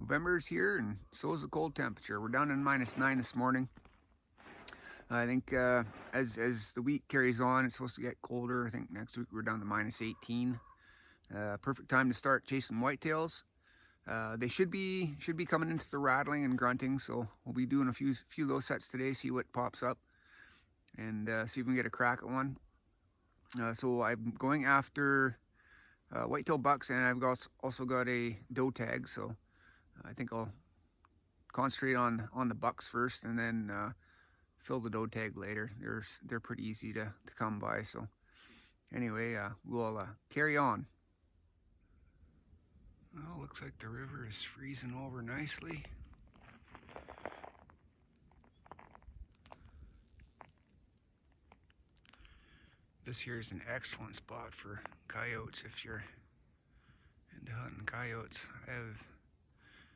November's here, and so is the cold temperature. We're down in -9 this morning. I think as the week carries on, it's supposed to get colder. I think next week we're down to -18. Perfect time to start chasing whitetails. They should be coming into the rattling and grunting, so we'll be doing a few of those sets today. See what pops up, and see if we can get a crack at one. So I'm going after whitetail bucks, and I've also got a doe tag. So I think I'll concentrate on the bucks first, and then fill the doe tag later. They're pretty easy to come by. So anyway, we'll carry on. Well, looks like the river is freezing over nicely. This here is an excellent spot for coyotes if you're into hunting coyotes. I have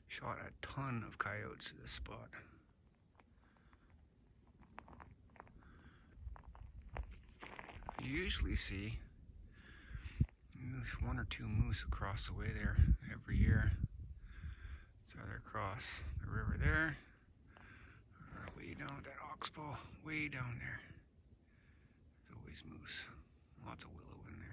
shot a ton of coyotes at this spot. You usually see at least 1 or 2 moose across the way there every year. It's either across the river there or way down at that oxbow, way down there. There's always moose. Lots of willow in there.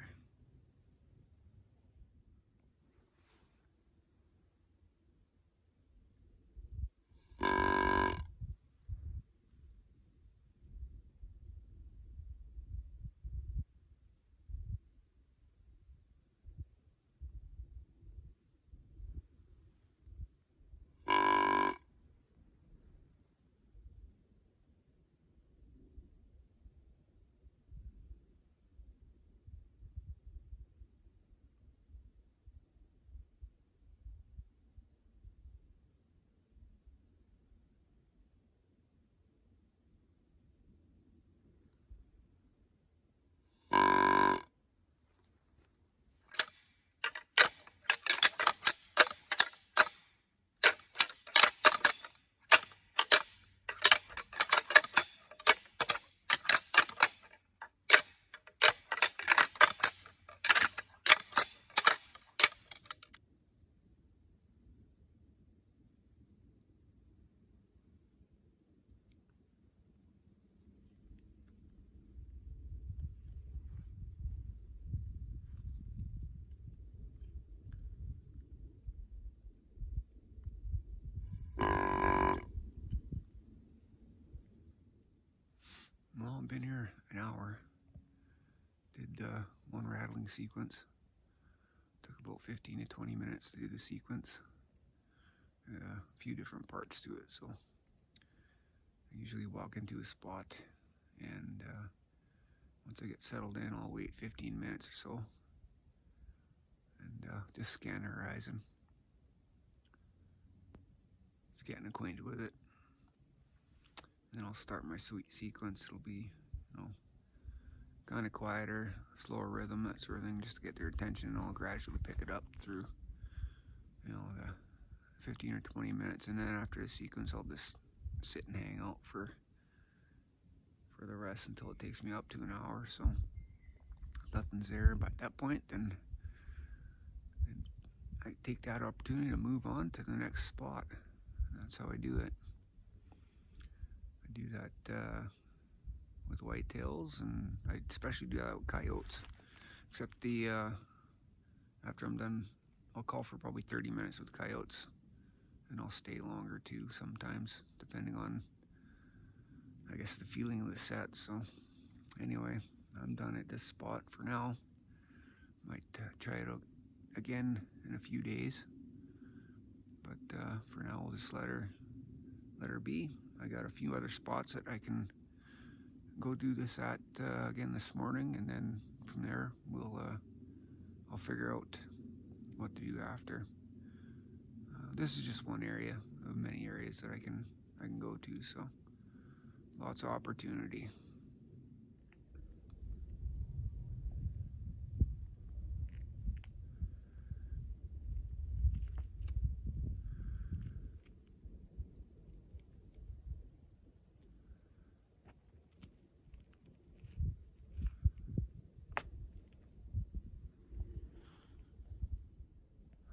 Well, I've been here an hour. Did one rattling sequence. Took about 15 to 20 minutes to do the sequence. A few different parts to it, so I usually walk into a spot, and once I get settled in, I'll wait 15 minutes or so and just scan the horizon. Just getting acquainted with it. Then I'll start my sequence. It'll be, kind of quieter, slower rhythm, that sort of thing, just to get their attention, and I'll gradually pick it up through, the 15 or 20 minutes, and then after the sequence, I'll just sit and hang out for the rest until it takes me up to an hour. So if nothing's there by that point, then I take that opportunity to move on to the next spot. And that's how I do it. I do that with whitetails, and I especially do that with coyotes. Except after I'm done, I'll call for probably 30 minutes with coyotes, and I'll stay longer too sometimes, depending on, I guess, the feeling of the set. So anyway, I'm done at this spot for now. Might try it out again in a few days, but for now we'll just let her be. I got a few other spots that I can go do this at again this morning, and then from there I'll figure out what to do after. This is just one area of many areas that I can go to, so lots of opportunity.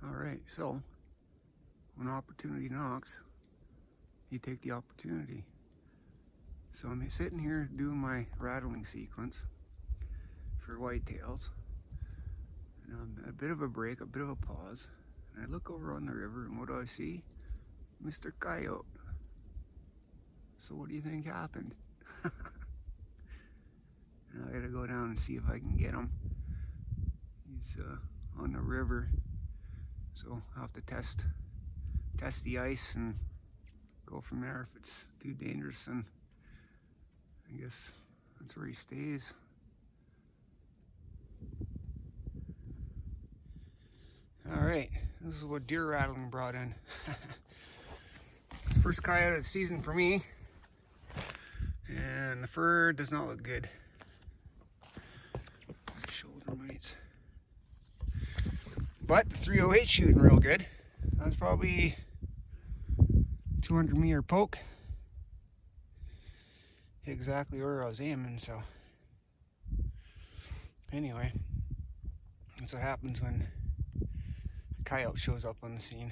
All right, so when opportunity knocks, you take the opportunity. So I'm sitting here doing my rattling sequence for whitetails. And a bit of a break, a bit of a pause. And I look over on the river, and what do I see? Mr. Coyote. So what do you think happened? Now I gotta go down and see if I can get him. He's on the river, so I'll have to test the ice and go from there. If it's too dangerous, then I guess that's where he stays. Alright, this is what deer rattling brought in. It's the first coyote of the season for me, and the fur does not look good. Shoulder mites. But the 308 shooting real good. That's probably 200-meter poke. Hit exactly where I was aiming, so. Anyway, that's what happens when a coyote shows up on the scene.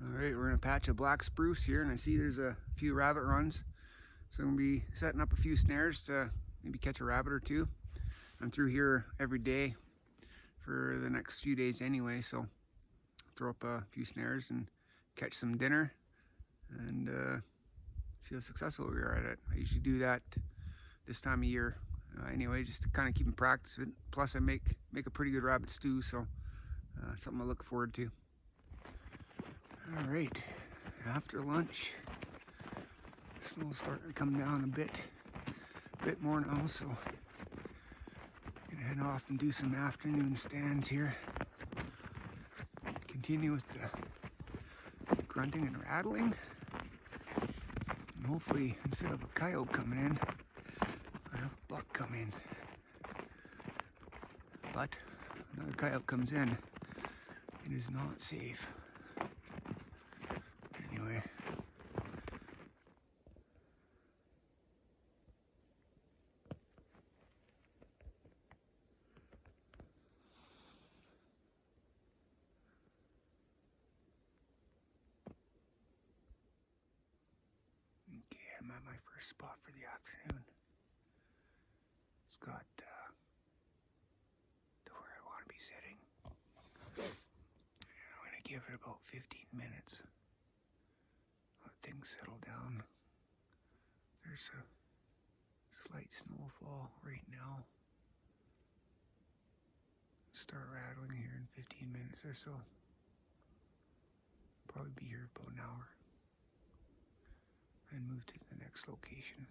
Alright, we're in a patch of black spruce here, and I see there's a few rabbit runs. So I'm going to be setting up a few snares to maybe catch a rabbit or two. I'm through here every day for the next few days anyway, so throw up a few snares and catch some dinner and see how successful we are at it. I usually do that this time of year anyway, just to kind of keep in practice. Plus I make a pretty good rabbit stew, so something I look forward to. All right, after lunch, snow's starting to come down a bit more now, so I'm gonna head off and do some afternoon stands here. Continue with the grunting and rattling, and hopefully instead of a coyote coming in, I have a buck come in. But another coyote comes in, it is not safe. Anyway. Okay, I'm at my first spot for the afternoon. It's got to where I want to be sitting. I'm going to give it about 15 minutes. Let things settle down. There's a slight snowfall right now. Start rattling here in 15 minutes or so. Probably be here about an hour. And move to the next location.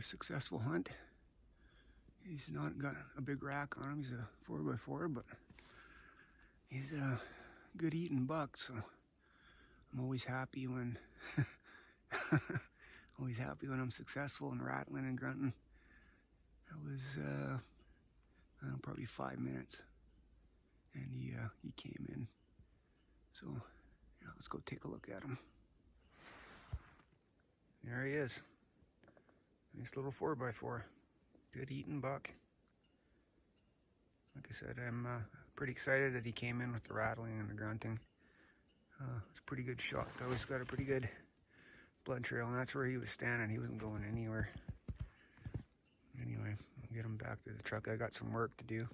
successful hunt. He's not got a big rack on him. He's a 4x4, but he's a good eating buck, so I'm always happy when always happy when I'm successful in rattling and grunting. That was probably 5 minutes, and he came in. So yeah, let's go take a look at him. There he is. Nice little 4x4. Good eating buck. Like I said, I'm pretty excited that he came in with the rattling and the grunting. It's a pretty good shot. I always got a pretty good blood trail, and that's where he was standing. He wasn't going anywhere. Anyway, I'll get him back to the truck. I got some work to do.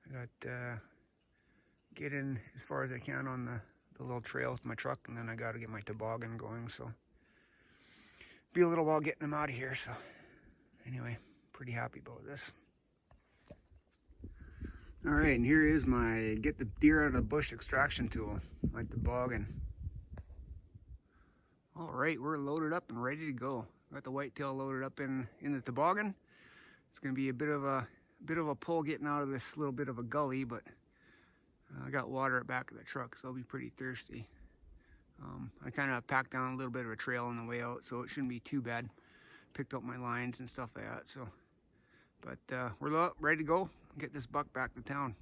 I got get in as far as I can on the little trail with my truck, and then I got to get my toboggan going. So be a little while getting him out of here. So anyway, pretty happy about this. All right, and here is my get the deer out of the bush extraction tool, my toboggan. All right, we're loaded up and ready to go. Got the whitetail loaded up in the toboggan. It's going to be a bit of a pull getting out of this little bit of a gully, but I got water at the back of the truck, so I'll be pretty thirsty. I kind of packed down a little bit of a trail on the way out, so it shouldn't be too bad. Picked up my lines and stuff like that. So, but we're ready to go. Get this buck back to town.